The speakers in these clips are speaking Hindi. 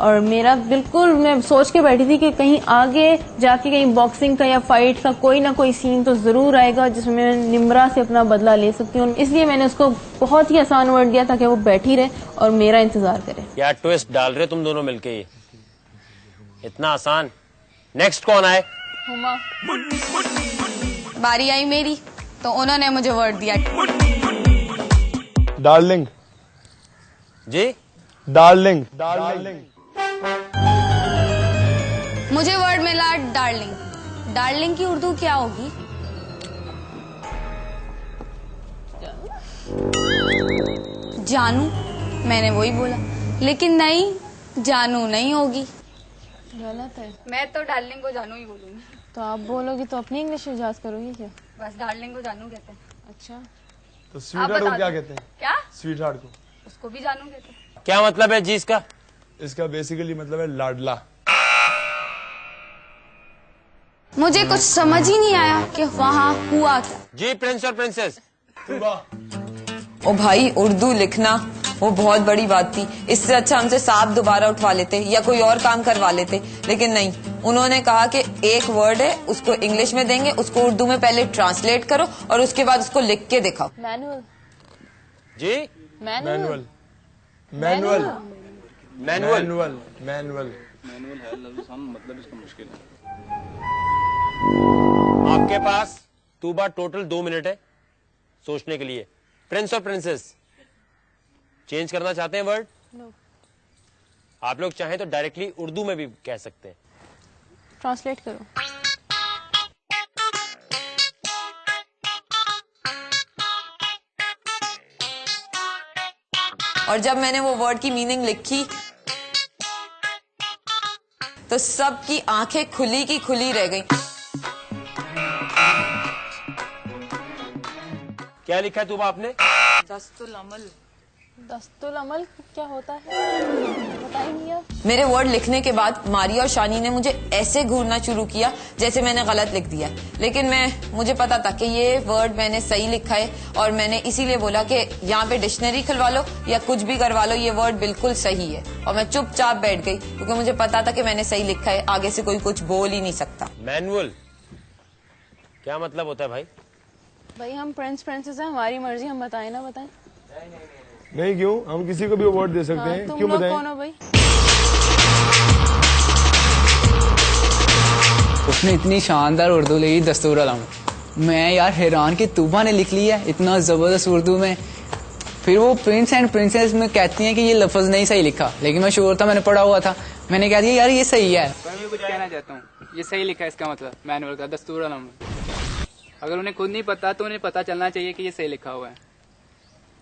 और मेरा बिल्कुल, मैं सोच के बैठी थी कि कहीं आगे जाके कहीं बॉक्सिंग का या फाइट का कोई ना कोई सीन तो जरूर आएगा जिसमें मैं निम्रा से अपना बदला ले सकती हूँ। इसलिए मैंने उसको बहुत ही आसान वर्ड दिया ताकि वो बैठी रहे और मेरा इंतजार करे। क्या ट्विस्ट डाल रहे तुम दोनों मिलके, ये इतना आसान। नेक्स्ट कौन आए? हुमा। बारी आई मेरी, तो उन्होंने मुझे वर्ड दिया डार्लिंग। जी? डार्लिंग। डार्लिंग। मुझे वर्ड मिला डार्लिंग। डार्लिंग की उर्दू क्या होगी? जानू। मैंने वही बोला, लेकिन नहीं, जानू नहीं होगी। गलत है। मैं तो डार्लिंग को जानू ही बोलूंगी। तो आप बोलोगी तो अपनी इंग्लिश इजाज करोगी क्या? बस डार्लिंग को जानू कहते हैं। अच्छा, तो स्वीट हार्ट को क्या कहते हैं? क्या? स्वीट हार्ट को उसको भी जानू कहते हैं। क्या मतलब है जी इसका? इसका बेसिकली मतलब है लाडला। मुझे कुछ समझ ही नहीं आया कि वहाँ हुआ क्या। जी प्रिंस और प्रिंसेस। ओ भाई, उर्दू लिखना वो बहुत बड़ी बात थी। इससे अच्छा हमसे सांप दोबारा उठवा लेते या कोई और काम करवा लेते, लेकिन नहीं, उन्होंने कहा कि एक वर्ड है, उसको इंग्लिश में देंगे, उसको उर्दू में पहले ट्रांसलेट करो और उसके बाद उसको लिख के दिखाओ। मैनुअल। जी? Manual. Manual. Manual. Manual. Manual है लफ्ज़, हम मतलब इसका मुश्किल है। आपके पास तूबा टोटल 2 मिनट है सोचने के लिए। प्रिंस और प्रिंसेस चेंज करना चाहते हैं वर्ड? No. आप लोग चाहें तो डायरेक्टली उर्दू में भी कह सकते हैं। ट्रांसलेट करो। और जब मैंने वो वर्ड की मीनिंग लिखी तो सबकी आंखें खुली की खुली रह गई। क्या लिखा है तूबा आपने? दस्तुल अमल। दस्तुल अमल क्या होता है? पता ही नहीं है। मेरे वर्ड लिखने के बाद मारिया और शानी ने मुझे ऐसे घूरना शुरू किया जैसे मैंने गलत लिख दिया, लेकिन मुझे पता था कि ये वर्ड मैंने सही लिखा है और मैंने इसीलिए बोला कि यहाँ पे डिक्शनरी खुलवा लो या कुछ भी करवा लो, ये वर्ड बिल्कुल सही है। और मैं चुपचाप बैठ गई क्योंकि मुझे पता था कि मैंने सही लिखा है, आगे से कोई कुछ बोल ही नहीं सकता। मैनुअल क्या मतलब होता है भाई? भाई हम प्रिंस प्रिंसेस हैं, हमारी मर्जी, हम बताएं ना बताएं। नहीं, क्यों? हम किसी को भी अवार्ड दे सकते हैं। तुम क्यों लोग बताएं? कौन हो भाई? उसने इतनी शानदार उर्दू लिखी, दस्तूर अलम। मैं यार हैरान कि तूबा ने लिख लिया इतना जबरदस्त उर्दू में। फिर वो प्रिंस एंड प्रिंसेस में कहती हैं कि ये लफ्ज नहीं सही लिखा, लेकिन मैं श्योर था, मैंने पढ़ा हुआ था। मैंने कह दिया यार ये सही है। मैं कुछ कहना चाहता हूँ, ये सही लिखा है, इसका मतलब मैनुअल का दस्तूर अलम। अगर उन्हें खुद नहीं पता तो उन्हें पता चलना चाहिए कि ये सही लिखा हुआ है।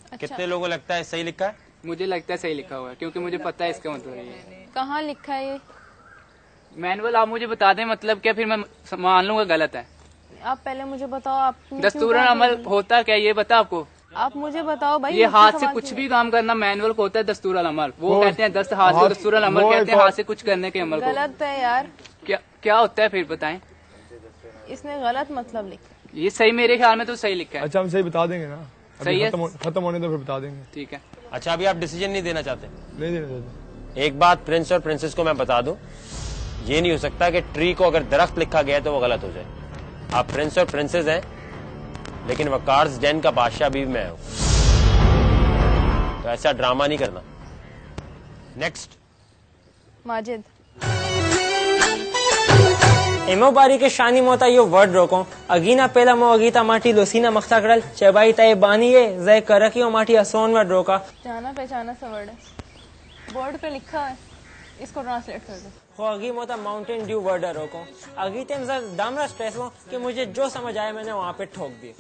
अच्छा। कितने लोगों को लगता है सही लिखा है? मुझे लगता है सही लिखा हुआ है, क्योंकि मुझे पता है इसका मतलब ये। कहाँ लिखा है ये? मैनुअल आप मुझे बता दें मतलब क्या, फिर मैं मान लूंगा गलत है। आप पहले मुझे बताओ, आप दस्तूर अमल होता क्या, ये बता आपको? आप मुझे बताओ भाई। ये हाथ से कुछ भी काम करना मैनुअल को होता है दस्तूर अमल। वो कहते हैं दस्त हाथ से, दस्तूर अमल कहते हैं हाथ से कुछ करने के अमल को। गलत है यार। क्या होता है फिर बताएं? इसने गलत मतलब लिखा। ये सही मेरे ख्याल में तो सही लिखा है। अच्छा, हम सही बता देंगे ना, सही है, खत्म होने तो फिर बता देंगे। ठीक है। अच्छा, अभी आप डिसीजन नहीं देना चाहते? नहीं देना चाहते। एक बात प्रिंस और प्रिंसेस को मैं बता दूं, ये नहीं हो सकता कि ट्री को अगर दरख्त लिखा गया तो वो गलत हो जाए। आप प्रिंस और प्रिंसेस हैं, लेकिन वकार्स डेन का बादशाह भी मैं हूं, तो ऐसा ड्रामा नहीं करना। नेक्स्ट माजिद। एमो बारी के शानी मोता यो वर्ड रोको अगीना पेला मो अगीता माटी लोसीना मख्ता करल चबाई ताए बानी ये जय करकियो माटी असोन वर्ड रोका। जाना पहचाना सा वर्ड है, बोर्ड पे लिखा है, इसको ट्रांसलेट कर दो। हो अगी मोता माउंटेन ड्यू वर्ड रोको अगी तेम जर दामरा स्ट्रेस हो कि मुझे जो समझ आया मैंने वहां पे ठोक दिया।